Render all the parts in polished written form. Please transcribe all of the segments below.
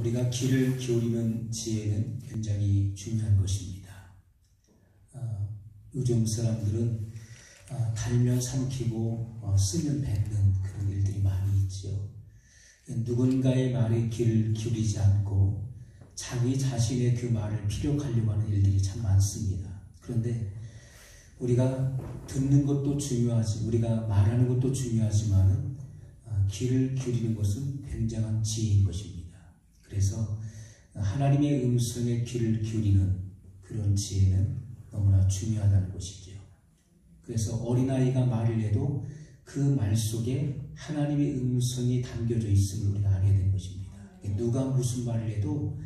우리가 귀를 기울이는 지혜는 굉장히 중요한 것입니다. 요즘 사람들은 달면 삼키고 쓰면 뱉는 그런 일들이 많이 있죠. 누군가의 말에 귀를 기울이지 않고 자기 자신의 그 말을 피력하려고 하는 일들이 참 많습니다. 그런데 우리가 듣는 것도 중요하지, 우리가 말하는 것도 중요하지만 귀를 기울이는 것은 굉장한 지혜인 것입니다. 그래서 하나님의 음성에 귀를 기울이는 그런 지혜는 너무나 중요하다는 것이죠. 그래서 어린아이가 말을 해도 그 말 속에 하나님의 음성이 담겨져 있음을 우리가 알아야 되는 것입니다. 누가 무슨 말을 해도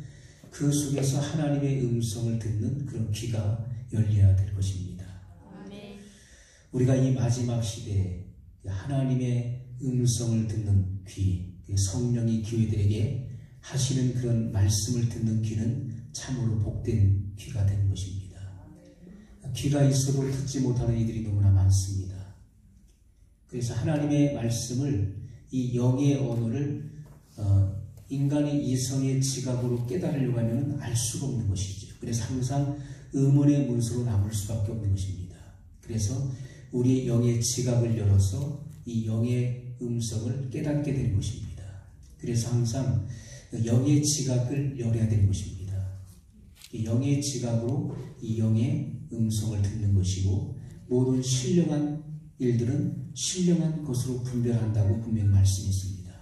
그 속에서 하나님의 음성을 듣는 그런 귀가 열려야 될 것입니다. 우리가 이 마지막 시대에 하나님의 음성을 듣는 귀, 성령이 교회들에게 하시는 그런 말씀을 듣는 귀는 참으로 복된 귀가 되는 것입니다. 귀가 있어도 듣지 못하는 이들이 너무나 많습니다. 그래서 하나님의 말씀을, 이 영의 언어를 인간의 이성의 지각으로 깨달으려고 하면 알 수가 없는 것이죠. 그래서 항상 의문의 문서로 남을 수밖에 없는 것입니다. 그래서 우리의 영의 지각을 열어서 이 영의 음성을 깨닫게 되는 것입니다. 그래서 항상 영의 지각을 열어야 되는 것입니다. 영의 지각으로 이 영의 음성을 듣는 것이고, 모든 신령한 일들은 신령한 것으로 분별한다고 분명히 말씀했습니다.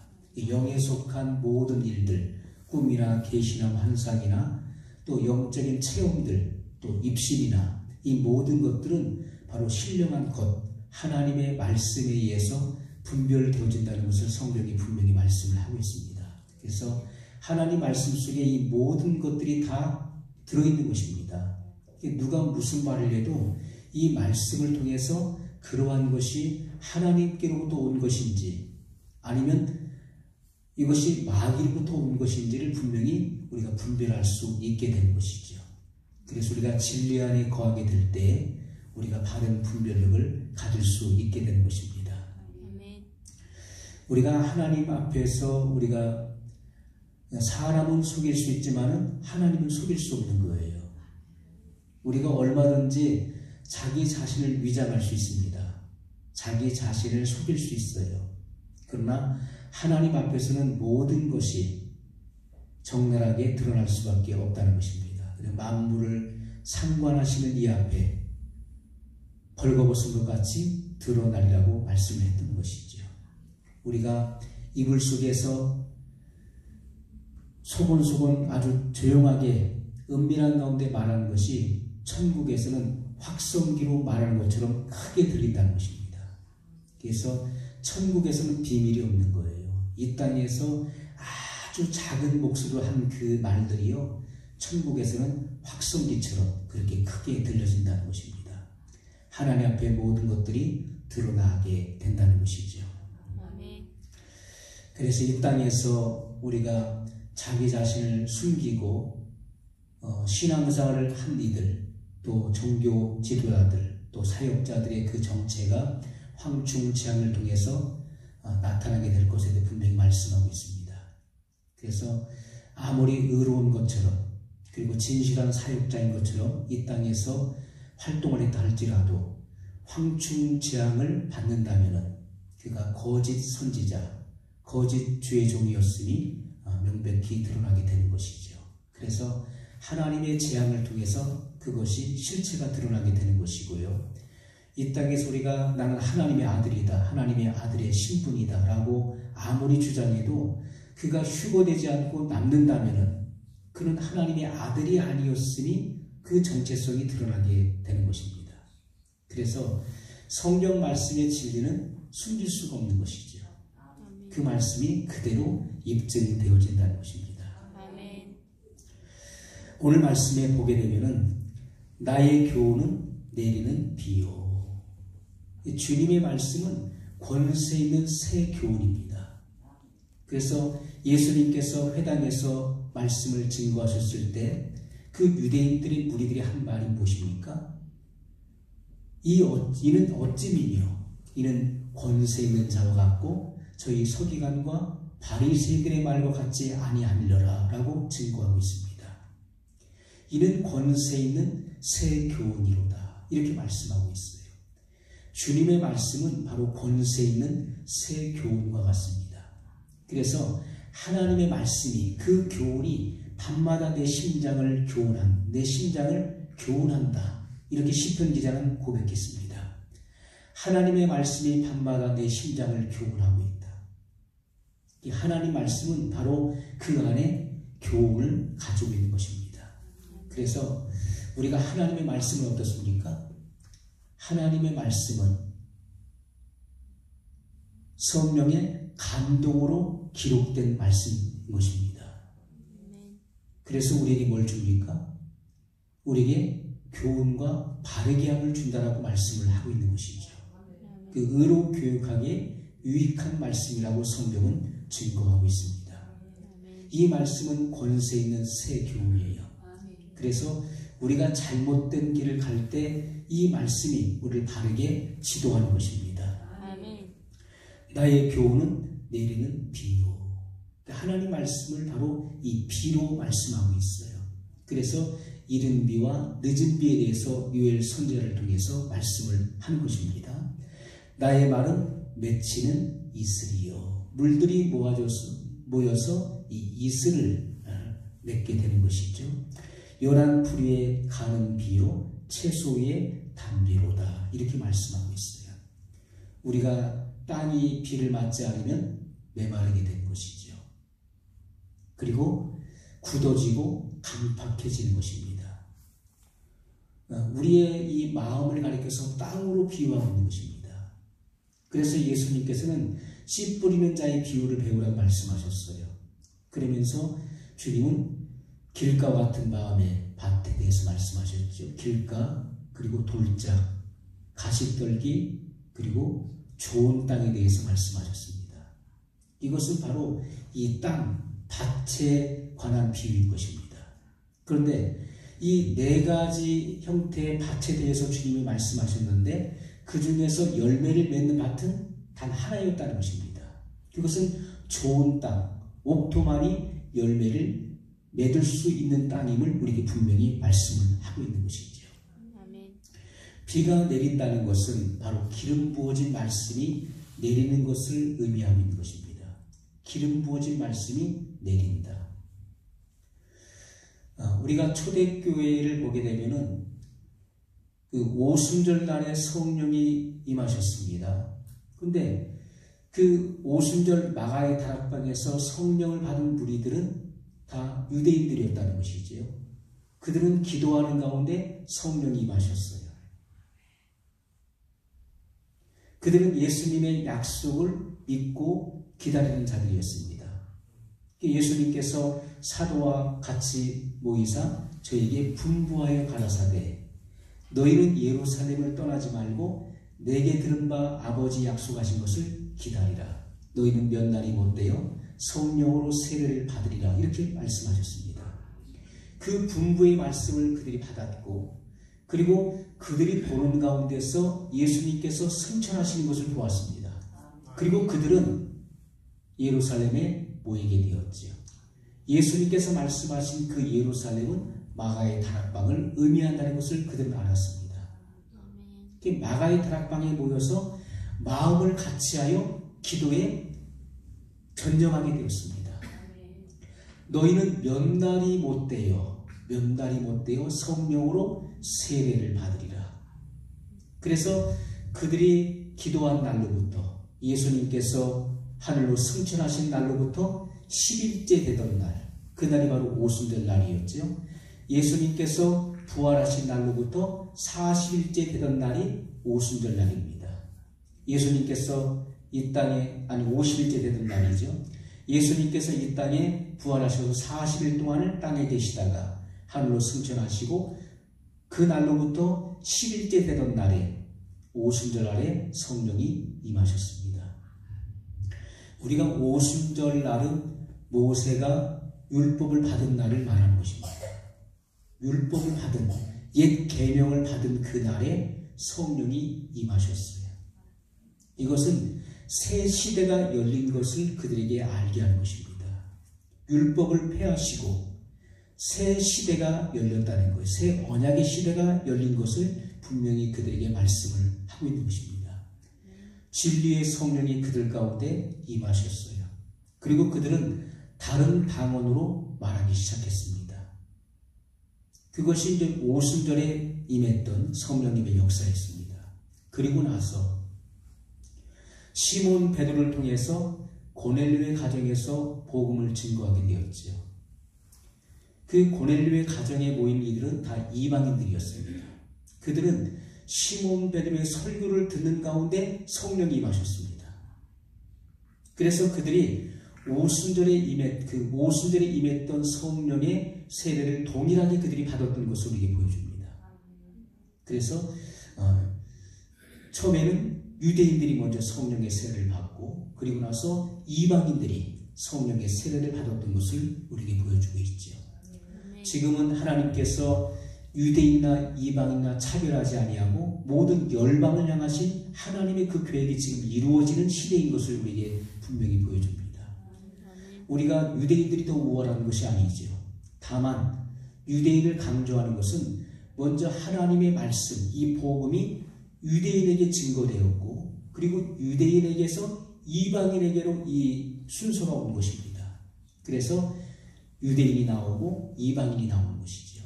영에 속한 모든 일들, 꿈이나 계시나 환상이나 또 영적인 체험들, 또 입신이나 이 모든 것들은 바로 신령한 것, 하나님의 말씀에 의해서 분별되어진다는 것을 성경이 분명히 말씀을 하고 있습니다. 그래서 하나님 말씀 속에 이 모든 것들이 다 들어있는 것입니다. 누가 무슨 말을 해도 이 말씀을 통해서 그러한 것이 하나님께로부터 온 것인지 아니면 이것이 마귀로부터 온 것인지를 분명히 우리가 분별할 수 있게 되는 것이죠. 그래서 우리가 진리 안에 거하게 될 때 우리가 바른 분별력을 가질 수 있게 되는 것입니다. 우리가 하나님 앞에서 우리가 사람은 속일 수 있지만 하나님은 속일 수 없는 거예요. 우리가 얼마든지 자기 자신을 위장할 수 있습니다. 자기 자신을 속일 수 있어요. 그러나 하나님 앞에서는 모든 것이 적나라하게 드러날 수밖에 없다는 것입니다. 만물을 상관하시는 이 앞에 벌거벗은 것 같이 드러나리라고 말씀했던 것이죠. 우리가 이불 속에서 소곤소곤 아주 조용하게 은밀한 가운데 말하는 것이 천국에서는 확성기로 말하는 것처럼 크게 들린다는 것입니다. 그래서 천국에서는 비밀이 없는 거예요. 이 땅에서 아주 작은 목소리로 한 그 말들이요, 천국에서는 확성기처럼 그렇게 크게 들려진다는 것입니다. 하나님 앞에 모든 것들이 드러나게 된다는 것이죠. 그래서 이 땅에서 우리가 자기 자신을 숨기고 신앙생활을 한 이들, 또 종교 지도자들, 또 사역자들의 그 정체가 황충치함을 통해서 나타나게 될 것에 대해 분명히 말씀하고 있습니다. 그래서 아무리 의로운 것처럼 그리고 진실한 사역자인 것처럼 이 땅에서 활동을 했다 할지라도 황충치함을 받는다면 그가 거짓 선지자, 거짓 주의 종이었으니 명백히 드러나게 되는 것이죠. 그래서 하나님의 재앙을 통해서 그것이 실체가 드러나게 되는 것이고요. 이 땅에서 우리가 나는 하나님의 아들이다, 하나님의 아들의 신분이다 라고 아무리 주장해도 그가 휴거되지 않고 남는다면 그는 하나님의 아들이 아니었으니 그 정체성이 드러나게 되는 것입니다. 그래서 성경 말씀의 진리는 숨길 수가 없는 것이죠. 그 말씀이 그대로 입증되어진다는 것입니다. 오늘 말씀에 보게 되면은 나의 교훈은 내리는 비요. 주님의 말씀은 권세 있는 새 교훈입니다. 그래서 예수님께서 회당에서 말씀을 증거하셨을 때 그 유대인들의 무리들이 한 말이 무엇입니까? 이는 어찌미며 이는 권세 있는 자와 같고 저희 서기관과 바리새인들의 말과 같지 아니하리라 라고 증거하고 있습니다. 이는 권세 있는 새 교훈이로다 이렇게 말씀하고 있어요. 주님의 말씀은 바로 권세 있는 새 교훈과 같습니다. 그래서 하나님의 말씀이 그 교훈이 밤마다 내 심장을 교훈한다 이렇게 시편 기자는 고백했습니다. 하나님의 말씀이 밤마다 내 심장을 교훈하고 있다. 이 하나님 말씀은 바로 그 안에 교훈을 가지고 있는 것입니다. 그래서 우리가 하나님의 말씀은 어떻습니까? 하나님의 말씀은 성령의 감동으로 기록된 말씀인 것입니다. 그래서 우리에게 뭘 줍니까? 우리에게 교훈과 바르게 함을 준다라고 말씀을 하고 있는 것이죠. 그 의로 교육하기에 유익한 말씀이라고 성경은 증거하고 있습니다. 이 말씀은 권세 있는 새 교훈이에요. 그래서 우리가 잘못된 길을 갈 때 이 말씀이 우리를 바르게 지도하는 것입니다. 나의 교훈은 내리는 비로. 하나님 말씀을 바로 이 비로 말씀하고 있어요. 그래서 이른 비와 늦은 비에 대해서 요엘 선지자를 통해서 말씀을 하는 것입니다. 나의 말은 맺히는 이슬이요. 물들이 모여서 이 이슬을 맺게 되는 것이죠. 연한 풀 위에 가는 비요 채소 위에 단비로다 이렇게 말씀하고 있어요. 우리가 땅이 비를 맞지 않으면 메마르게 되는 것이죠. 그리고 굳어지고 강팍해지는 것입니다. 우리의 이 마음을 가리켜서 땅으로 비유하고 있는 것입니다. 그래서 예수님께서는 씨 뿌리는 자의 비유를 배우라고 말씀하셨어요. 그러면서 주님은 길가와 같은 마음의 밭에 대해서 말씀하셨죠. 길가, 그리고 돌짝, 가시떨기, 그리고 좋은 땅에 대해서 말씀하셨습니다. 이것은 바로 이 땅, 밭에 관한 비유인 것입니다. 그런데 이 네 가지 형태의 밭에 대해서 주님이 말씀하셨는데 그 중에서 열매를 맺는 밭은 단 하나였다는 것입니다. 그것은 좋은 땅, 옥토만이 열매를 맺을 수 있는 땅임을 우리에게 분명히 말씀을 하고 있는 것이죠. 비가 내린다는 것은 바로 기름 부어진 말씀이 내리는 것을 의미하고 있는 것입니다. 기름 부어진 말씀이 내린다. 우리가 초대교회를 보게 되면은 그 오순절 날에 성령이 임하셨습니다. 근데 그 오순절 마가의 다락방에서 성령을 받은 무리들은 다 유대인들이었다는 것이지요. 그들은 기도하는 가운데 성령이 임하셨어요. 그들은 예수님의 약속을 믿고 기다리는 자들이었습니다. 예수님께서 사도와 같이 모이사 저에게 분부하여 가라사대 너희는 예루살렘을 떠나지 말고 내게 들은 바 아버지 약속하신 것을 기다리라. 너희는 몇 날이 못되어 성령으로 세례를 받으리라 이렇게 말씀하셨습니다. 그 분부의 말씀을 그들이 받았고 그리고 그들이 보는 가운데서 예수님께서 승천하시는 것을 보았습니다. 그리고 그들은 예루살렘에 모이게 되었지요. 예수님께서 말씀하신 그 예루살렘은 마가의 다락방을 의미한다는 것을 그들은 알았습니다. 마가의 다락방에 모여서 마음을 같이하여 기도에 전념하게 되었습니다. 너희는 몇 날이 못되어 성령으로 세례를 받으리라. 그래서 그들이 기도한 날로부터 예수님께서 하늘로 승천하신 날로부터 10일째 되던 날, 그날이 바로 오순절 날이었죠. 예수님께서 부활하신 날로부터 40일째 되던 날이 오순절 날입니다. 예수님께서 이 땅에 50일째 되던 날이죠. 예수님께서 이 땅에 부활하셔서 40일 동안을 땅에 계시다가 하늘로 승천하시고 그 날로부터 10일째 되던 날에 오순절 날에 성령이 임하셨습니다. 우리가 오순절 날은 모세가 율법을 받은 날을 말하는 것입니다. 율법을 받은 옛 계명을 받은 그 날에 성령이 임하셨어요. 이것은 새 시대가 열린 것을 그들에게 알게 하는 것입니다. 율법을 폐하시고 새 시대가 열렸다는 거예요. 새 언약의 시대가 열린 것을 분명히 그들에게 말씀을 하고 있는 것입니다. 진리의 성령이 그들 가운데 임하셨어요. 그리고 그들은 다른 방언으로 말하기 시작했습니다. 그것이 이제 오순절에 임했던 성령님의 역사였습니다. 그리고 나서 시몬 베드로를 통해서 고넬료의 가정에서 복음을 증거하게 되었죠. 그 고넬료의 가정에 모인 이들은 다 이방인들이었습니다. 그들은 시몬 베드로의 설교를 듣는 가운데 성령이 임하셨습니다. 그래서 그들이 오순절에 임했던 성령의 세례를 동일하게 그들이 받았던 것을 우리에게 보여줍니다. 그래서 처음에는 유대인들이 먼저 성령의 세례를 받고 그리고 나서 이방인들이 성령의 세례를 받았던 것을 우리에게 보여주고 있죠. 지금은 하나님께서 유대인이나 이방인이나 차별하지 아니하고 모든 열방을 향하신 하나님의 그 계획이 지금 이루어지는 시대인 것을 우리에게 분명히 보여줍니다. 우리가 유대인들이 더 우월한 것이 아니죠. 다만 유대인을 강조하는 것은 먼저 하나님의 말씀, 이 복음이 유대인에게 증거되었고 그리고 유대인에게서 이방인에게로 이 순서가 온 것입니다. 그래서 유대인이 나오고 이방인이 나오는 것이죠.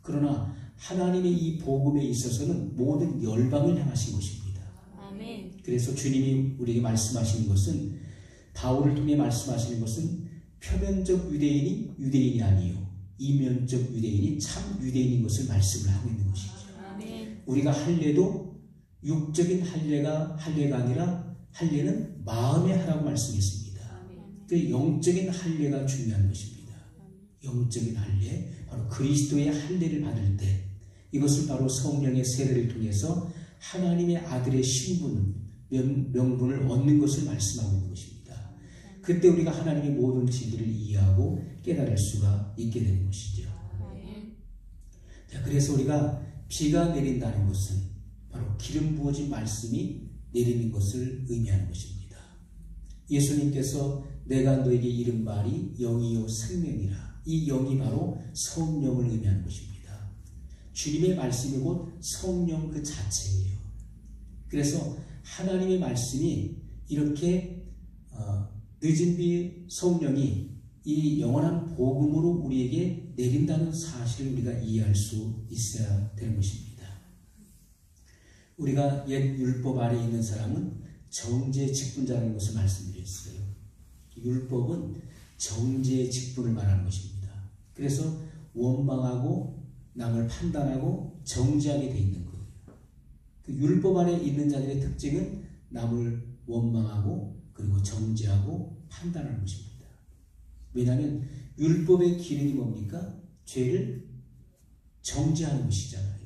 그러나 하나님의 이 복음에 있어서는 모든 열방을 향하신 것입니다. 아멘. 그래서 주님이 우리에게 말씀하시는 것은 바울을 통해 말씀하시는 것은 표면적 유대인이 유대인이 아니요 이면적 유대인이 참 유대인인 것을 말씀을 하고 있는 것이죠. 아멘. 우리가 할례도 육적인 할례가 아니라 할례는 마음의 하라고 말씀했습니다. 그 영적인 할례가 중요한 것입니다. 영적인 할례, 바로 그리스도의 할례를 받을 때 이것을 바로 성령의 세례를 통해서 하나님의 아들의 신분, 명분을 얻는 것을 말씀하고 있는 것입니다. 그때 우리가 하나님의 모든 진리를 이해하고 깨달을 수가 있게 되는 것이죠. 자, 그래서 우리가 비가 내린다는 것은 바로 기름 부어진 말씀이 내리는 것을 의미하는 것입니다. 예수님께서 내가 너에게 이른 말이 영이요 생명이라. 이 영이 바로 성령을 의미하는 것입니다. 주님의 말씀이 곧 성령 그 자체예요. 그래서 하나님의 말씀이 이렇게 늦은 비 성령이 이 영원한 복음으로 우리에게 내린다는 사실을 우리가 이해할 수 있어야 되는 것입니다. 우리가 옛 율법 아래 있는 사람은 정죄의 직분자라는 것을 말씀드렸어요. 율법은 정죄의 직분을 말하는 것입니다. 그래서 원망하고 남을 판단하고 정죄하게 돼 있는 거예요. 그 율법 안에 있는 자들의 특징은 남을 원망하고 그리고 정죄하고 판단하는 것입니다. 왜냐하면 율법의 기능이 뭡니까? 죄를 정죄하는 것이잖아요.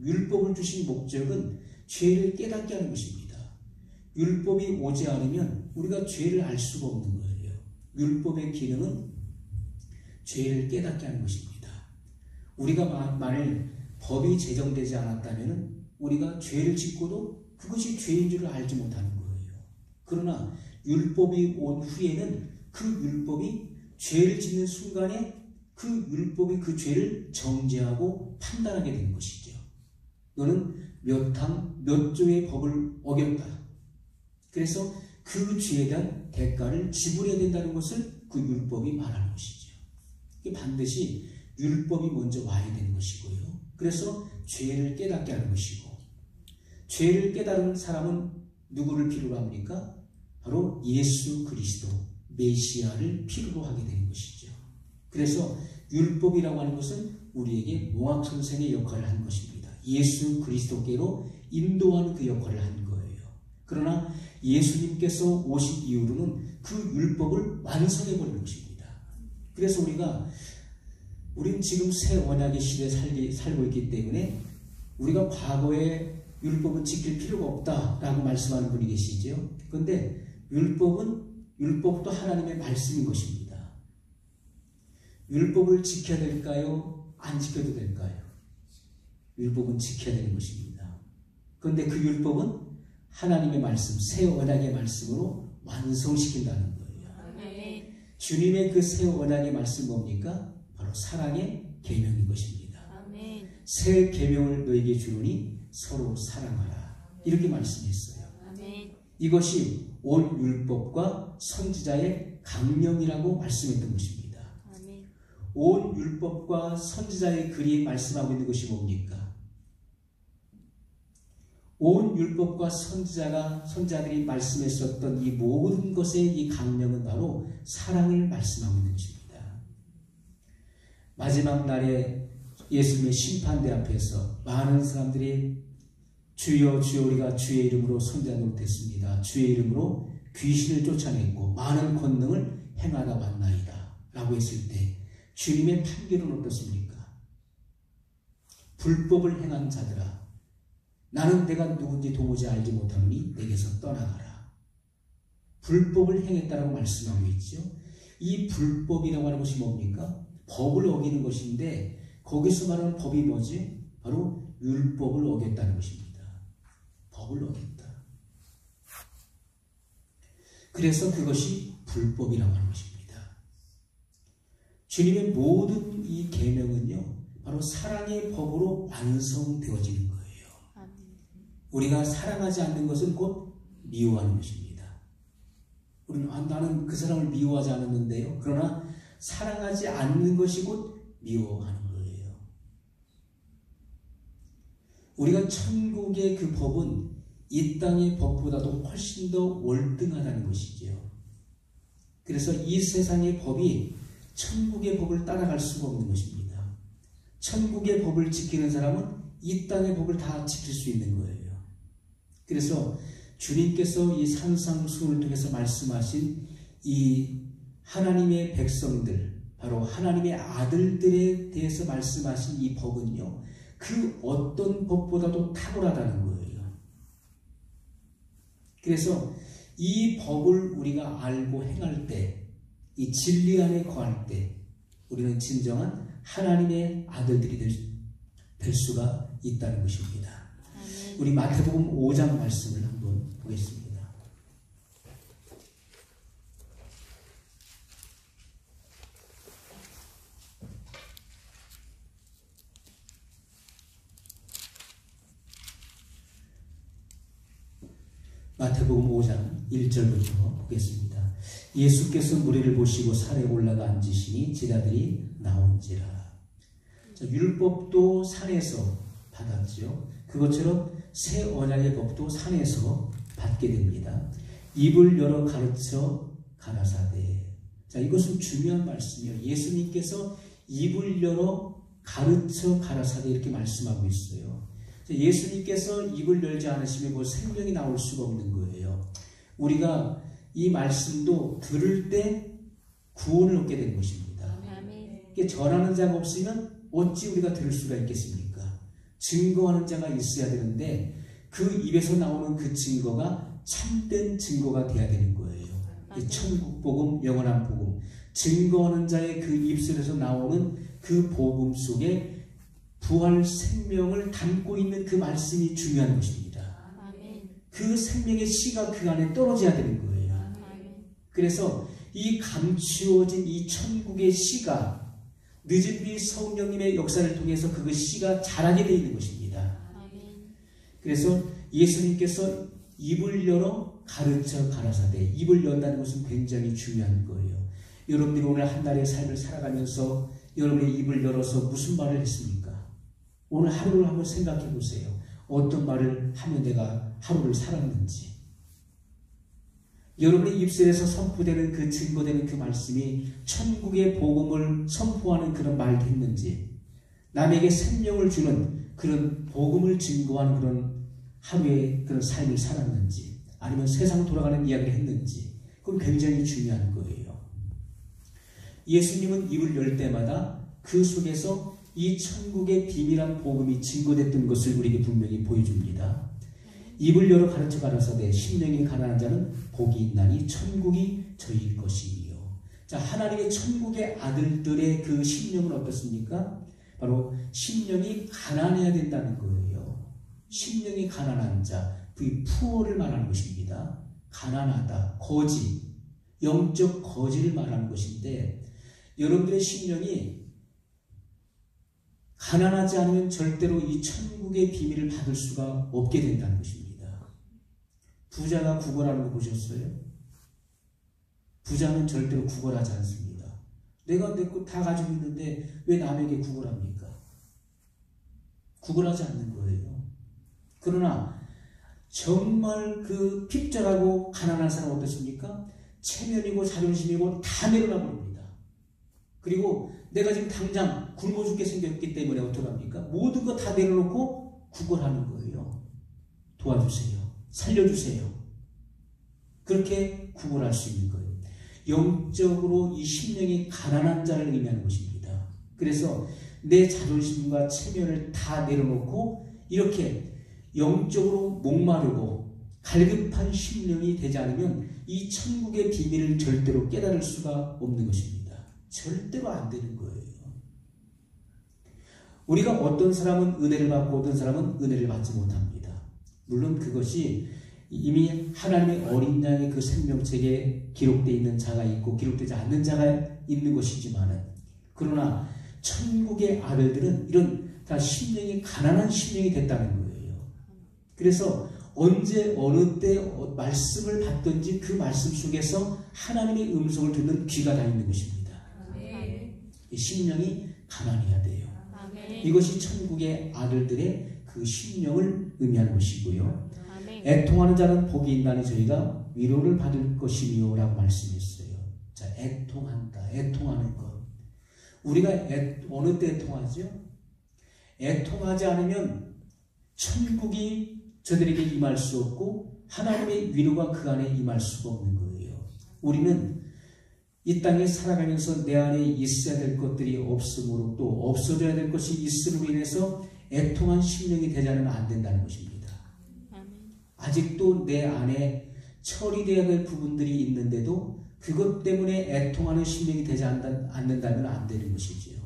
율법을 주신 목적은 죄를 깨닫게 하는 것입니다. 율법이 오지 않으면 우리가 죄를 알 수가 없는 거예요. 율법의 기능은 죄를 깨닫게 하는 것입니다. 우리가 만일 법이 제정되지 않았다면 우리가 죄를 짓고도 그것이 죄인 줄을 알지 못하는 거예요. 그러나 율법이 온 후에는 그 율법이 죄를 짓는 순간에 그 율법이 그 죄를 정죄하고 판단하게 되는 것이죠. 너는 몇 항, 몇 조의 법을 어겼다. 그래서 그 죄에 대한 대가를 지불해야 된다는 것을 그 율법이 말하는 것이죠. 반드시 율법이 먼저 와야 되는 것이고요. 그래서 죄를 깨닫게 하는 것이고, 죄를 깨달은 사람은 누구를 필요로 합니까? 바로 예수 그리스도, 메시아를 필요로 하게 되는 것이죠. 그래서 율법이라고 하는 것은 우리에게 몽학선생의 역할을 한 것입니다. 예수 그리스도께로 인도하는 그 역할을 한 거예요. 그러나 예수님께서 오신 이후로는 그 율법을 완성해버린 것입니다. 그래서 우리는 지금 새 언약의 시대에 살고 있기 때문에 우리가 과거에 율법은 지킬 필요가 없다라고 말씀하는 분이 계시죠. 그런데 율법도 하나님의 말씀인 것입니다. 율법을 지켜야 될까요? 안 지켜도 될까요? 율법은 지켜야 되는 것입니다. 그런데 그 율법은 하나님의 말씀, 새 언약의 말씀으로 완성시킨다는 거예요. 아멘. 주님의 그 새 언약의 말씀 뭡니까? 바로 사랑의 계명인 것입니다. 아멘. 새 계명을 너에게 주노니 서로 사랑하라. 이렇게 말씀했어요. 아멘. 이것이 온 율법과 선지자의 강령이라고 말씀했던 것입니다. 아멘. 온 율법과 선지자의 글이 말씀하고 있는 것이 뭡니까? 온 율법과 선지자들이 말씀했었던 이 모든 것의 이 강령은 바로 사랑을 말씀하고 있는 것입니다. 마지막 날에 예수님의 심판대 앞에서 많은 사람들이 주여 주여 우리가 주의 이름으로 선지자 노릇했습니다. 주의 이름으로 귀신을 쫓아냈고 많은 권능을 행하다 왔나이다 라고 했을 때 주님의 판결은 어떻습니까? 불법을 행한 자들아, 나는 내가 누군지 도무지 알지 못하노니 내게서 떠나가라. 불법을 행했다라고 말씀하고 있죠. 이 불법이라고 하는 것이 뭡니까? 법을 어기는 것인데 거기서 말하는 법이 뭐지? 바로 율법을 어겼다는 것입니다. 법을 어겼다. 그래서 그것이 불법이라고 하는 것입니다. 주님의 모든 이 계명은요, 바로 사랑의 법으로 완성되어지는 거예요. 우리가 사랑하지 않는 것은 곧 미워하는 것입니다. 우리는 나는 그 사람을 미워하지 않았는데요. 그러나 사랑하지 않는 것이 곧 미워하는 거예요. 우리가 천국의 그 법은 이 땅의 법보다도 훨씬 더 월등하다는 것이지요. 그래서 이 세상의 법이 천국의 법을 따라갈 수가 없는 것입니다. 천국의 법을 지키는 사람은 이 땅의 법을 다 지킬 수 있는 거예요. 그래서 주님께서 이 산상수훈을 통해서 말씀하신 이 하나님의 백성들, 바로 하나님의 아들들에 대해서 말씀하신 이 법은요, 그 어떤 법보다도 탁월하다는 거예요. 그래서 이 법을 우리가 알고 행할 때, 이 진리 안에 거할 때 우리는 진정한 하나님의 아들들이 될 수가 있다는 것입니다. 우리 마태복음 5장 말씀을 한번 보겠습니다. 마태복음 5장 1절부터 보겠습니다. 예수께서 무리를 보시고 산에 올라가 앉으시니 제자들이 나온지라. 자, 율법도 산에서 받았죠. 그것처럼 새 언약의 법도 산에서 받게 됩니다. 입을 열어 가르쳐 가라사대. 자, 이것은 중요한 말씀이에요. 예수님께서 입을 열어 가르쳐 가라사대 이렇게 말씀하고 있어요. 자, 예수님께서 입을 열지 않으시면 뭐 생명이 나올 수가 없는 거예요. 우리가 이 말씀도 들을 때 구원을 얻게 되는 것입니다. 이게 전하는 자가 없으면 어찌 우리가 들을 수가 있겠습니까? 증거하는 자가 있어야 되는데 그 입에서 나오는 그 증거가 참된 증거가 돼야 되는 거예요. 이 천국 복음, 영원한 복음, 증거하는 자의 그 입술에서 나오는 그 복음 속에 부활 생명을 담고 있는 그 말씀이 중요한 것입니다. 그 생명의 씨가 그 안에 떨어져야 되는 거예요. 그래서 이 감추어진 이 천국의 씨가 늦은 비 성령님의 역사를 통해서 그 씨가 자라게 되어 있는 것입니다. 그래서 예수님께서 입을 열어 가르쳐 가라사대. 입을 연다는 것은 굉장히 중요한 거예요. 여러분들이 오늘 한 달의 삶을 살아가면서 여러분의 입을 열어서 무슨 말을 했습니까? 오늘 하루를 한번 생각해 보세요. 어떤 말을 하면 내가 하루를 살았는지. 여러분의 입술에서 선포되는 그 증거되는 그 말씀이 천국의 복음을 선포하는 그런 말을 했는지, 남에게 생명을 주는 그런 복음을 증거하는 그런 하루의 그런 삶을 살았는지, 아니면 세상 돌아가는 이야기를 했는지, 그건 굉장히 중요한 거예요. 예수님은 입을 열 때마다 그 속에서 이 천국의 비밀한 복음이 증거됐던 것을 우리에게 분명히 보여줍니다. 입을 열어 가르쳐 가라사대 심령이 가난한 자는 복이 있나니 천국이 저희 것이요. 자, 하나님의 천국의 아들들의 그 심령은 어떻습니까? 바로 심령이 가난해야 된다는 거예요. 심령이 가난한 자, 그 푸어를 말하는 것입니다. 가난하다, 거지, 영적 거지를 말하는 것인데 여러분들의 심령이 가난하지 않으면 절대로 이 천국의 비밀을 받을 수가 없게 된다는 것입니다. 부자가 구걸하는 거 보셨어요? 부자는 절대로 구걸하지 않습니다. 내가 내 거 다 가지고 있는데 왜 남에게 구걸합니까? 구걸하지 않는 거예요. 그러나 정말 그 핍절하고 가난한 사람은 어떻습니까? 체면이고 자존심이고 다 내려놔 버립니다. 그리고 내가 지금 당장 굶어 죽게 생겼기 때문에 어떡합니까? 모든 거 다 내려놓고 구걸하는 거예요. 도와주세요. 살려주세요. 그렇게 구걸할 수 있는 거예요. 영적으로 이 심령이 가난한 자를 의미하는 것입니다. 그래서 내 자존심과 체면을 다 내려놓고 이렇게 영적으로 목마르고 갈급한 심령이 되지 않으면 이 천국의 비밀을 절대로 깨달을 수가 없는 것입니다. 절대로 안 되는 거예요. 우리가 어떤 사람은 은혜를 받고 어떤 사람은 은혜를 받지 못합니다. 물론 그것이 이미 하나님의 어린 양의 그 생명책에 기록되어 있는 자가 있고 기록되지 않는 자가 있는 것이지만은 그러나 천국의 아들들은 이런 다 심령이 가난한 심령이 됐다는 거예요. 그래서 언제 어느 때 말씀을 받든지 그 말씀 속에서 하나님의 음성을 듣는 귀가 다 있는 것입니다. 이 심령이 가난해야 돼요. 이것이 천국의 아들들의 그 심령을 의미하는 것이고요. 애통하는 자는 복이 있나니 저희가 위로를 받을 것이며 라고 말씀했어요. 자, 애통한다. 애통하는 것. 우리가 어느 때 애통하죠? 애통하지 않으면 천국이 저들에게 임할 수 없고 하나님의 위로가 그 안에 임할 수가 없는 거예요. 우리는 이 땅에 살아가면서 내 안에 있어야 될 것들이 없으므로 또 없어져야 될 것이 있음으로 인해서 애통한 심령이 되지 않으면 안 된다는 것입니다. 아직도 내 안에 처리되어야 될 부분들이 있는데도 그것 때문에 애통하는 심령이 되지 않는다면 안 되는 것이지요.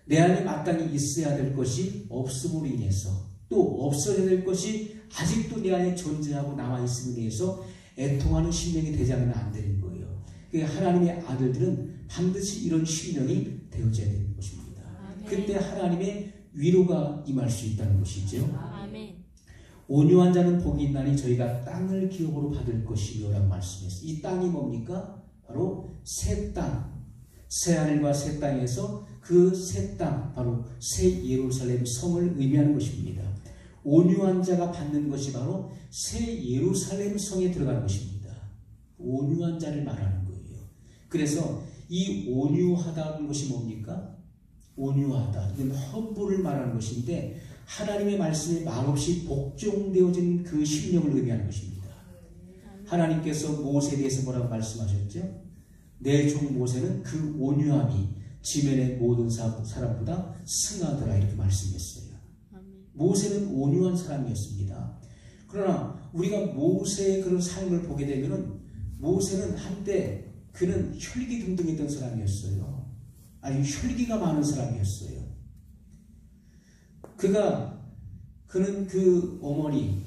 내 안에 마땅히 있어야 될 것이 없음으로 인해서 또 없어져야 될 것이 아직도 내 안에 존재하고 남아있음으로 인해서 애통하는 심령이 되지 않으면 안 되는 거예요. 하나님의 아들들은 반드시 이런 심령이 되어져야 되는 것입니다. 그때 하나님의 위로가 임할 수 있다는 것이죠. 온유한 자는 복이 있나니 저희가 땅을 기업으로 받을 것이며 라고 말씀했어요. 이 땅이 뭡니까? 바로 새 땅, 새 하늘과 새 땅에서 그 새 땅, 바로 새 예루살렘 성을 의미하는 것입니다. 온유한 자가 받는 것이 바로 새 예루살렘 성에 들어가는 것입니다. 온유한 자를 말하는 거예요. 그래서 이 온유하다는 것이 뭡니까? 온유하다. 이건 험불을 말하는 것인데 하나님의 말씀이 말없이 복종되어진 그 심령을 의미하는 것입니다. 하나님께서 모세에 대해서 뭐라고 말씀하셨죠? 내 종 모세는 그 온유함이 지면의 모든 사람보다 승하더라 이렇게 말씀했어요. 모세는 온유한 사람이었습니다. 그러나 우리가 모세의 그런 삶을 보게 되면은 모세는 한때 그는 혈기등등했던 사람이었어요. 아니 혈기가 많은 사람이었어요. 그는 그 어머니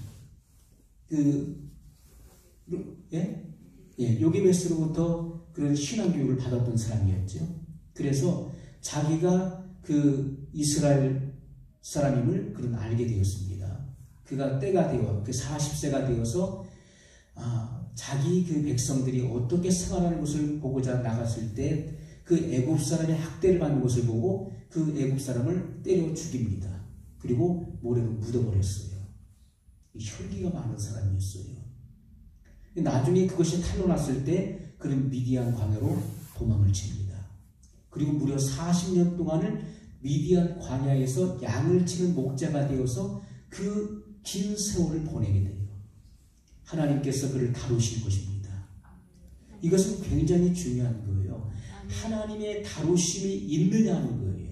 요게베스로부터 그런 신앙교육을 받았던 사람이었죠. 그래서 자기가 그 이스라엘 사람임을 그는 알게 되었습니다. 그가 때가 되어 그 40세가 되어서 자기 그 백성들이 어떻게 생활하는 것을 보고자 나갔을 때 그 애굽 사람의 학대를 받는 것을 보고 그 애굽 사람을 때려 죽입니다. 그리고 모래로 묻어버렸어요. 혈기가 많은 사람이었어요. 나중에 그것이 탄로났을 때 그는 미디안 광야로 도망을 칩니다. 그리고 무려 40년 동안을 미디안 광야에서 양을 치는 목자가 되어서 그 긴 세월을 보내게 돼요. 하나님께서 그를 다루실 것입니다. 이것은 굉장히 중요한 거예요. 하나님의 다루심이 있느냐는 거예요.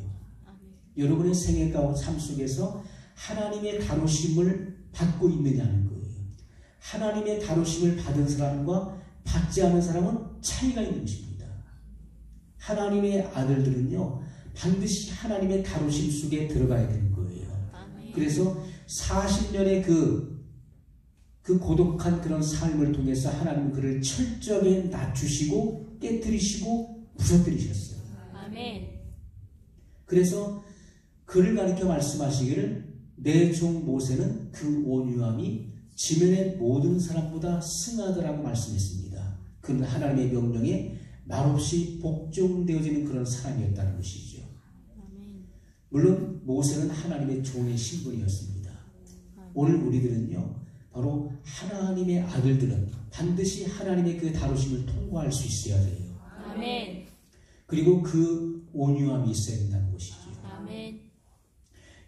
여러분의 생애 가운데 삶 속에서 하나님의 다루심을 받고 있느냐는 거예요. 하나님의 다루심을 받은 사람과 받지 않은 사람은 차이가 있는 것입니다. 하나님의 아들들은요 반드시 하나님의 다루심 속에 들어가야 되는 거예요. 그래서 40년의 그 그 고독한 그런 삶을 통해서 하나님은 그를 철저하게 낮추시고 깨뜨리시고 부서뜨리셨어요. 아멘. 그래서 그를 가리켜 말씀하시기를 내 종 모세는 그 온유함이 지면의 모든 사람보다 승하더라고 말씀했습니다. 그는 하나님의 명령에 말없이 복종되어지는 그런 사람이었다는 것이죠. 아멘. 물론 모세는 하나님의 종의 신분이었습니다. 오늘 우리들은요, 바로 하나님의 아들들은 반드시 하나님의 그 다루심을 통과할 수 있어야 돼요. 아멘. 그리고 그 온유함이 있어야 된다는 것이죠. 아멘.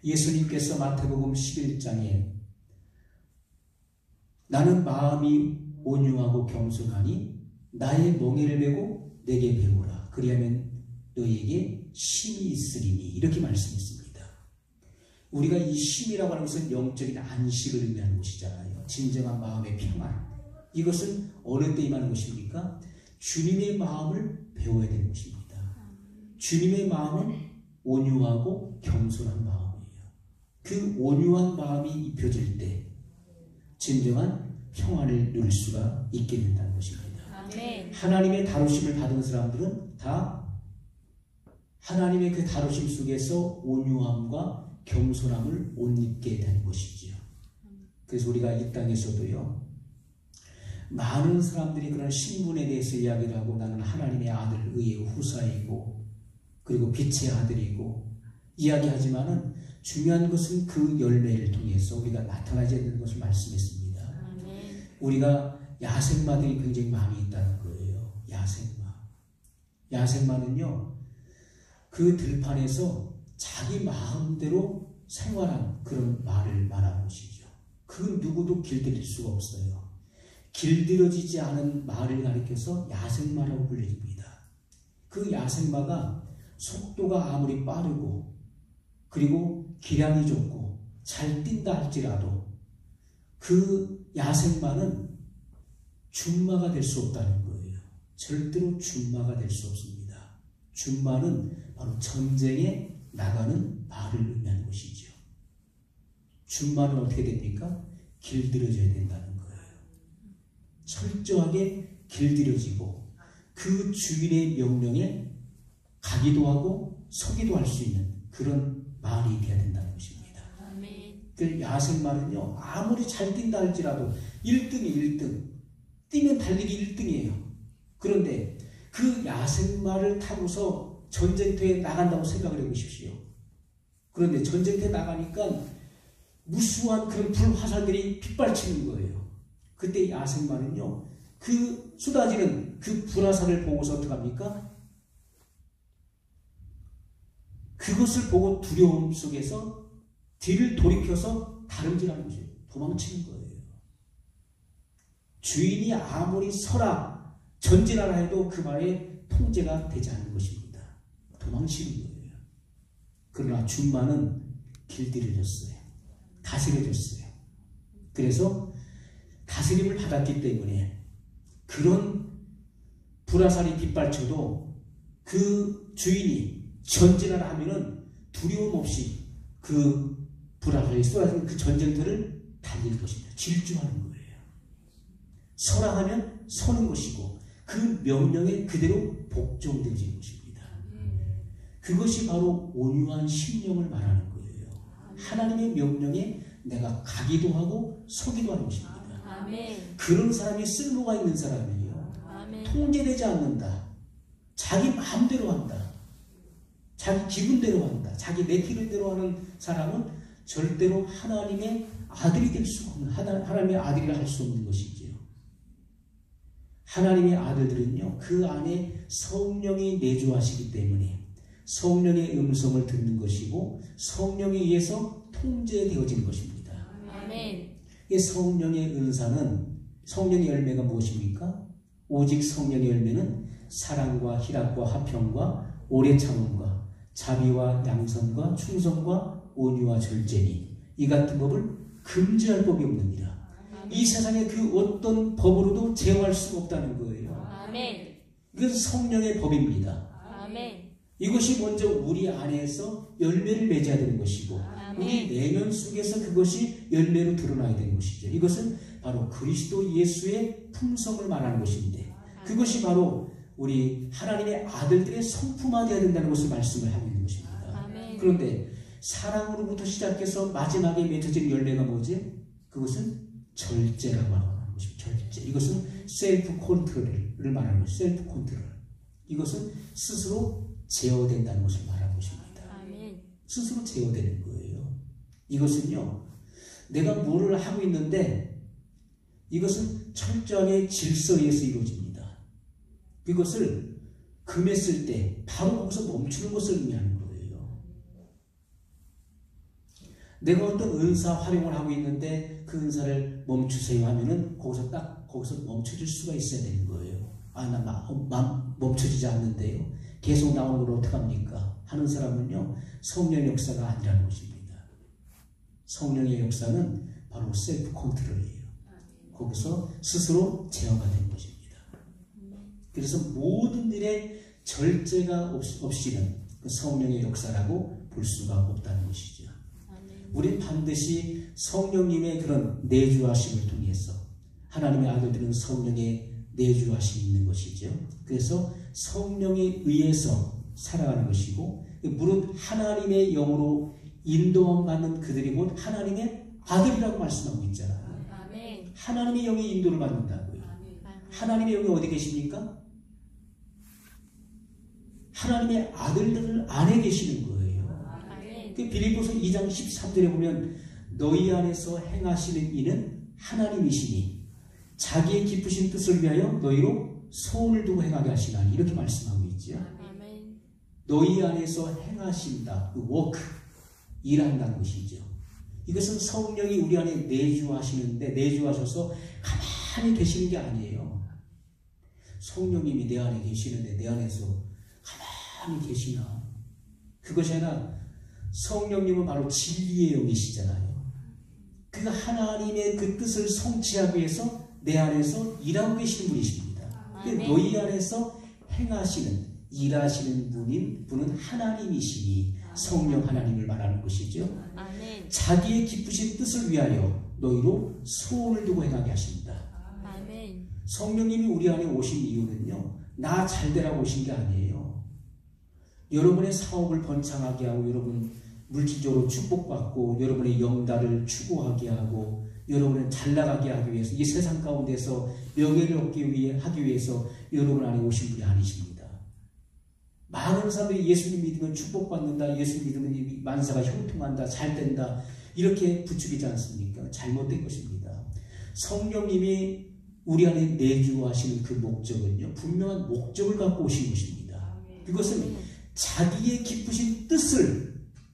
예수님께서 마태복음 11장에 나는 마음이 온유하고 겸손하니 나의 멍에를 메고 내게 배우라. 그리하면 너희에게 쉼이 있으리니. 이렇게 말씀했습니다. 우리가 이 쉼이라고 하는 것은 영적인 안식을 의미하는 것이잖아요. 진정한 마음의 평안. 이것은 어느 때 임하는 것입니까? 주님의 마음을 배워야 되는 것입니다. 주님의 마음은 온유하고 겸손한 마음이에요. 그 온유한 마음이 입혀질 때 진정한 평안을 누릴 수가 있게 된다는 것입니다. 아멘. 하나님의 다루심을 받은 사람들은 다 하나님의 그 다루심 속에서 온유함과 겸손함을 옷 입게 되는 것이지요. 그래서 우리가 이 땅에서도요, 많은 사람들이 그런 신분에 대해서 이야기를 하고 나는 하나님의 아들 의의 후사이고 그리고 빛의 아들이고 이야기하지만은 중요한 것은 그 열매를 통해서 우리가 나타나지 않는 것을 말씀했습니다. 아멘. 우리가 야생마들이 굉장히 많이 있다는 거예요. 야생마. 야생마는요, 그 들판에서 자기 마음대로 생활한 그런 말을 말하는 것이죠. 그 누구도 길들일 수가 없어요. 길들여지지 않은 말을 가리켜서 야생마라고 불립니다. 그 야생마가 속도가 아무리 빠르고 그리고 기량이 좋고 잘 뛴다 할지라도 그 야생마는 준마가 될 수 없다는 거예요. 절대로 준마가 될 수 없습니다. 준마는 바로 전쟁에 나가는 말을 의미하는 것이죠. 준마는 어떻게 됩니까? 길들여져야 된다는 거예요. 철저하게 길들여지고 그 주인의 명령에 가기도 하고 서기도 할 수 있는 그런 말이 되어야 된다는 것입니다. 아멘. 그 야생마는요, 아무리 잘 뛴다 할지라도 1등이 1등. 뛰면 달리기 1등이에요. 그런데 그 야생마를 타고서 전쟁터에 나간다고 생각을 해보십시오. 그런데 전쟁터에 나가니까 무수한 그런 불화살들이 빗발치는 거예요. 그때 야생마는요, 그 쏟아지는 그 불화살을 보고서 어떡합니까? 그것을 보고 두려움 속에서 뒤를 돌이켜서 다름질하는 거죠. 도망치는 거예요. 주인이 아무리 서라 전진하라 해도 그 말에 통제가 되지 않는 것입니다. 도망치는 거예요. 그러나 준마는 길들여졌어요. 다스려졌어요. 그래서 다스림을 받았기 때문에 그런 불화살이 빗발쳐도 그 주인이 전진하라 하면은 두려움 없이 그 불화살이 쏟아지는 그 전쟁터를 달릴 것입니다. 질주하는 거예요. 서라 하면 서는 것이고 그 명령에 그대로 복종되어지는 것입니다. 그것이 바로 온유한 심령을 말하는 거예요. 하나님의 명령에 내가 가기도 하고 서기도 하는 것입니다. 아멘. 그런 사람이 쓸모가 있는 사람이에요. 아멘. 통제되지 않는다. 자기 마음대로 한다. 자기 기분대로 한다. 자기 내키는대로 하는 사람은 절대로 하나님의 아들이 될 수가 없는, 하나님의 아들이라 할 수 없는 것이지요. 하나님의 아들들은요, 그 안에 성령이 내주하시기 때문에 성령의 음성을 듣는 것이고 성령에 의해서 통제되어지는 것입니다. 아멘. 이 성령의 은사는, 성령의 열매가 무엇입니까? 오직 성령의 열매는 사랑과 희락과 화평과 오래 참음과 자비와 양선과 충성과 온유와 절제니 이 같은 법을 금지할 법이 없느니라. 이 세상의 그 어떤 법으로도 제어할 수가 없다는 거예요. 아멘. 이것은 성령의 법입니다. 아멘. 이것이 먼저 우리 안에서 열매를 맺어야 되는 것이고 우리 내면 속에서 그것이 열매로 드러나야 되는 것이죠. 이것은 바로 그리스도 예수의 품성을 말하는 것인데 그것이 바로 우리 하나님의 아들들의 성품화되어야 된다는 것을 말씀을 하고 있는 것입니다. 아멘. 그런데 사랑으로부터 시작해서 마지막에 맺어진 열매가 뭐지? 그것은 절제라고 하는 것입니다. 절제. 이것은 셀프 컨트롤을 말하는 것이죠. 셀프 컨트롤. 이것은 스스로 제어된다는 것을 말하는 것입니다. 아멘. 스스로 제어되는 거예요. 이것은요, 내가 뭐를 하고 있는데 이것은 철저하게 질서에 의해서 이루어집니다. 이것을 금했을 때 바로 거기서 멈추는 것을 의미하는 거예요. 내가 어떤 은사 활용을 하고 있는데 그 은사를 멈추세요 하면은 거기서 멈춰질 수가 있어야 되는 거예요. 나 멈춰지지 않는데요. 계속 나오는 걸 어떡합니까? 하는 사람은요, 성령의 역사가 아니라는 것입니다. 성령의 역사는 바로 셀프 컨트롤이에요. 거기서 스스로 제어가 되는 것입니다. 그래서 모든 일에 절제가 없이는 그 성령의 역사라고 볼 수가 없다는 것이죠. 우리는 반드시 성령님의 그런 내주하심을 통해서 하나님의 아들들은 성령의 내주하심이 있는 것이죠. 그래서 성령에 의해서 살아가는 것이고 무릇 하나님의 영으로 인도함 받는 그들이 곧 하나님의 아들이라고 말씀하고 있잖아요. 아멘. 하나님의 영의 인도를 받는다고요. 하나님의 영이 어디 계십니까? 하나님의 아들들 안에 계시는 거예요. 그 빌립보서 2장 13절에 보면 너희 안에서 행하시는 이는 하나님이시니 자기의 기쁘신 뜻을 위하여 너희로 소원을 두고 행하게 하시나니 이렇게 말씀하고 있죠. 아멘. 너희 안에서 행하신다. 그 워크, 일한다는 것이죠. 이것은 성령이 우리 안에 내주하시는데 내주하셔서 가만히 계시는 게 아니에요. 성령님이 내 안에 계시는데 내 안에서 가만히 계시나? 그것이 아니라 성령님은 바로 진리의 영이시잖아요. 그 하나님의 그 뜻을 성취하기 위해서 내 안에서 일하고 계시는 분이십니다. 너희 안에서 행하시는, 일하시는 분은 하나님이시니 성령 하나님을 말하는 것이죠. 아멘. 자기의 기쁘신 뜻을 위하여 너희로 소원을 두고 행하게 하십니다. 아멘. 성령님이 우리 안에 오신 이유는요, 나 잘되라고 오신 게 아니에요. 여러분의 사업을 번창하게 하고 여러분 물질적으로 축복받고 여러분의 영달을 추구하게 하고 여러분을 잘나가게 하기 위해서 이 세상 가운데서 명예를 하기 위해서 여러분 안에 오신 분이 아니십니다. 많은 사람들이 예수님 믿으면 축복받는다, 예수님 믿으면 만사가 형통한다, 잘된다 이렇게 부추기지 않습니까? 잘못된 것입니다. 성령님이 우리 안에 내주하시는 그 목적은요, 분명한 목적을 갖고 오신 것입니다. 그것은 자기의 기쁘신 뜻을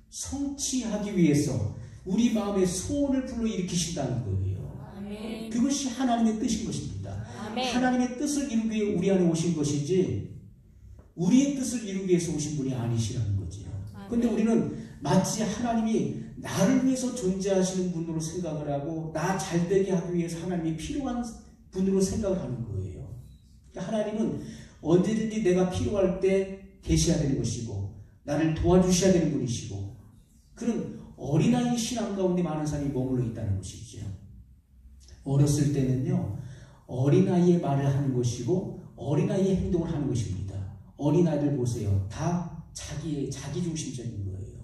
성취하기 위해서 우리 마음의 소원을 불러일으키신다는 거예요. 아멘. 그것이 하나님의 뜻인 것입니다. 아멘. 하나님의 뜻을 이루기 위해 우리 안에 오신 것이지 우리의 뜻을 이루기 위해서 오신 분이 아니시라는 거죠. 그런데 우리는 마치 하나님이 나를 위해서 존재하시는 분으로 생각을 하고 나 잘되게 하기 위해서 하나님이 필요한 분으로 생각을 하는 거예요. 그러니까 하나님은 언제든지 내가 필요할 때 계셔야 되는 것이고 나를 도와주셔야 되는 분이시고 그런 어린아이 신앙 가운데 많은 사람이 머물러 있다는 것이죠. 어렸을 때는요, 어린아이의 말을 하는 것이고 어린아이의 행동을 하는 것입니다. 어린아이들 보세요. 다 자기중심적인 거예요.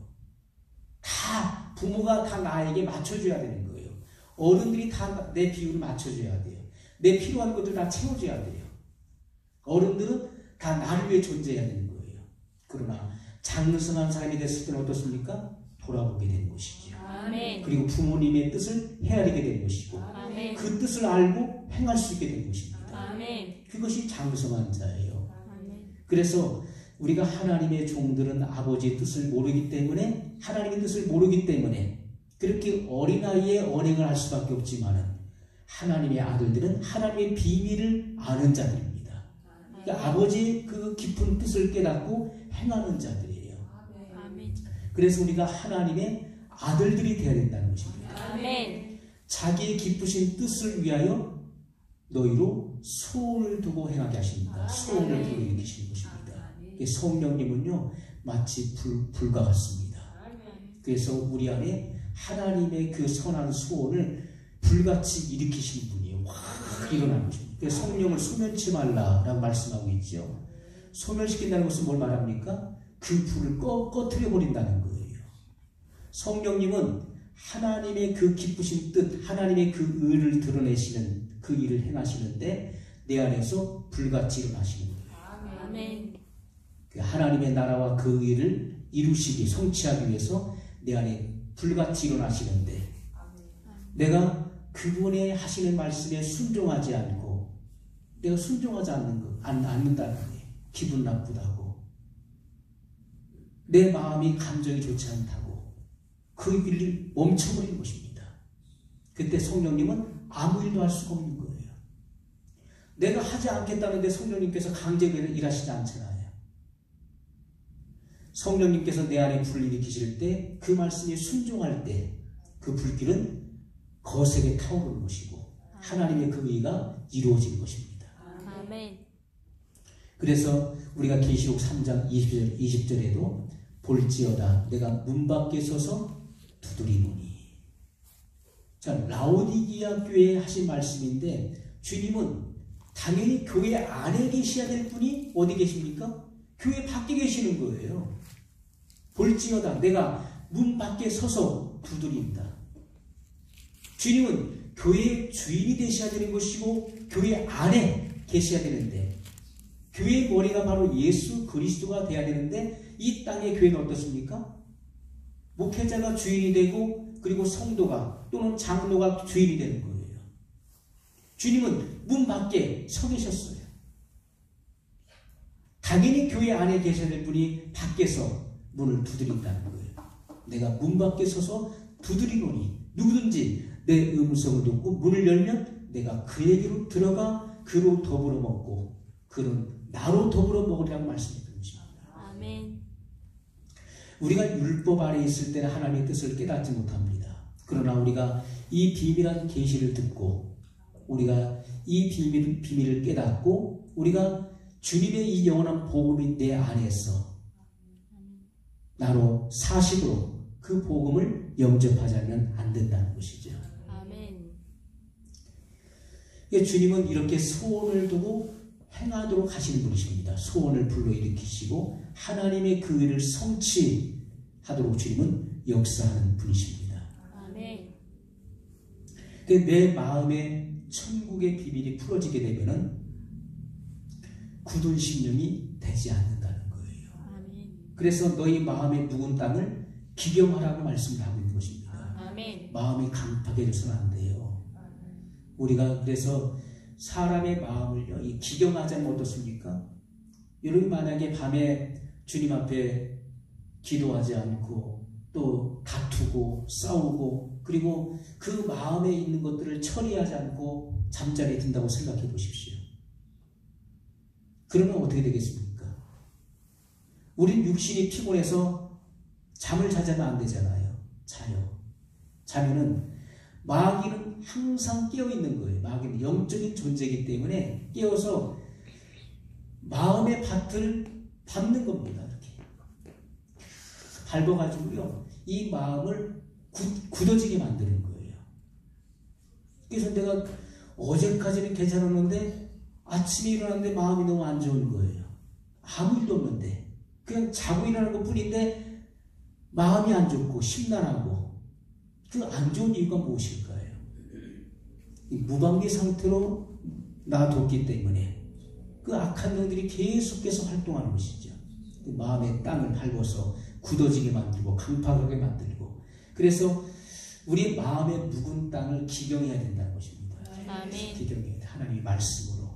다 부모가 다 나에게 맞춰줘야 되는 거예요. 어른들이 다 내 비율을 맞춰줘야 돼요. 내 필요한 것들 다 채워줘야 돼요. 어른들은 다 나를 위해 존재해야 되는 거예요. 그러나 장성한 사람이 됐을 때는 어떻습니까? 돌아보게 되는 것이죠. 아멘. 그리고 부모님의 뜻을 헤아리게 되는 것이고 아멘. 그 뜻을 알고 행할 수 있게 되는 것입니다. 아멘. 그것이 장성한 자예요. 아멘. 그래서 우리가 하나님의 종들은 아버지의 뜻을 모르기 때문에 하나님의 뜻을 모르기 때문에 그렇게 어린아이의 언행을 할 수밖에 없지만은 하나님의 아들들은 하나님의 비밀을 아는 자들입니다. 그러니까 아버지의 그 깊은 뜻을 깨닫고 행하는 자들이에요. 아멘. 그래서 우리가 하나님의 아들들이 되어야 된다는 것입니다. 아멘. 자기의 기쁘신 뜻을 위하여 너희로 소원을 두고 행하게 하십니다. 소원을 두고 일으키시는 것입니다. 성령님은요 마치 불과 같습니다. 그래서 우리 안에 하나님의 그 선한 소원을 불같이 일으키시는 분이에요. 확 일어나는 분. 그래서 성령을 소멸치 말라라고 말씀하고 있죠. 소멸시킨다는 것은 뭘 말합니까? 그 불을 꺼트려 버린다는 거예요. 성령님은 하나님의 그 기쁘신 뜻, 하나님의 그 의를 드러내시는 그 일을 행하시는데 내 안에서 불같이 일어나시는 거예요. 아멘. 하나님의 나라와 그 일을 이루시기, 성취하기 위해서 내 안에 불같이 일어나시는데 내가 그분의 하시는 말씀에 순종하지 않고 내가 순종하지 않는다는 거예요. 기분 나쁘다고 내 마음이 감정이 좋지 않다고 그 일을 멈춰버리는 것입니다. 그때 성령님은 아무 일도 할 수가 없는 거예요. 내가 하지 않겠다는데 성령님께서 강제로 일하시지 않잖아요. 성령님께서 내 안에 불을 일으키실 때 그 말씀에 순종할 때 그 불길은 거세게 타오르는 것이고 하나님의 그 의가 이루어지는 것입니다. 아멘. 그래서 우리가 계시록 3장 20절에도 볼지어다 내가 문 밖에 서서 두드리노니. 자, 라오디기아 교회에 하신 말씀인데 주님은 당연히 교회 안에 계셔야 될 분이 어디 계십니까? 교회 밖에 계시는 거예요. 볼지어다 내가 문 밖에 서서 두드린다. 주님은 교회의 주인이 되셔야 되는 것이고 교회 안에 계셔야 되는데 교회의 머리가 바로 예수 그리스도가 되어야 되는데 이 땅의 교회는 어떻습니까? 목회자가 주인이 되고 그리고 성도가 또는 장로가 주인이 되는 거예요. 주님은 문 밖에 서 계셨어요. 당연히 교회 안에 계셔야 될 분이 밖에서 문을 두드린다는 거예요. 내가 문 밖에 서서 두드리노니 누구든지 내 음성을 듣고 문을 열면 내가 그에게로 들어가 그로 더불어 먹고 그는 나로 더불어 먹으리라고 말씀해 주십니다. 아멘. 우리가 율법 아래 있을 때는 하나님의 뜻을 깨닫지 못합니다. 그러나 우리가 이 비밀한 계시를 듣고 우리가 이 비밀을 깨닫고 우리가 주님의 이 영원한 복음이 내 안에서 나로 사실로 그 복음을 영접하자면 안 된다는 것이죠. 아멘. 주님은 이렇게 소원을 두고 행하도록 하시는 분이십니다. 소원을 불러일으키시고 하나님의 그 일을 성취하도록 주님은 역사하는 분이십니다. 아멘. 내 마음에 천국의 비밀이 풀어지게 되면은 굳은 심령이 되지 않는다는 거예요. 아멘. 그래서 너희 마음의 묵은 땅을 기경하라고 말씀을 하고 있는 것입니다. 아멘. 마음이 강팍해 져서는 안 돼요. 우리가 그래서 사람의 마음을 이 기경하자면 어떻습니까? 여러분 만약에 밤에 주님 앞에 기도하지 않고 또 다투고 싸우고 그리고 그 마음에 있는 것들을 처리하지 않고 잠자리에 든다고 생각해 보십시오. 그러면 어떻게 되겠습니까? 우린 육신이 피곤해서 잠을 자자면 안 되잖아요. 자요. 자면은 마귀는 항상 깨어있는 거예요. 마귀는 영적인 존재이기 때문에 깨어서 마음의 밭을 밟는 겁니다. 이렇게 밟아가지고요. 이 마음을 굳어지게 만드는 거예요. 그래서 내가 어제까지는 괜찮았는데 아침에 일어났는데 마음이 너무 안 좋은 거예요. 아무 일도 없는데 그냥 자고 일어나는 것 뿐인데 마음이 안 좋고 심란하고 그 안 좋은 이유가 무엇일까요? 이 무방비 상태로 놔뒀기 때문에 그 악한 영들이 계속해서 활동하는 것이죠. 그 마음의 땅을 밟아서 굳어지게 만들고 강팍하게 만들고 그래서 우리 마음의 묵은 땅을 기경해야 된다는 것입니다. 아멘. 기경해야 돼. 하나님의 말씀으로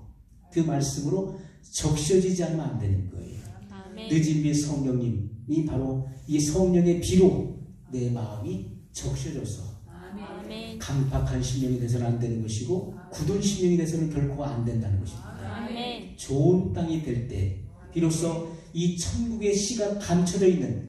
그 말씀으로 적셔지지 않으면 안 되는 거예요. 아멘. 늦은 비 성령님이 바로 이 성령의 비로 내 마음이 적셔져서 아멘. 강팍한 심령이 돼서는 안 되는 것이고 굳은 심령이 돼서는 결코 안 된다는 것입니다. 아멘. 좋은 땅이 될 때 비로소 이 천국의 씨가 감춰져 있는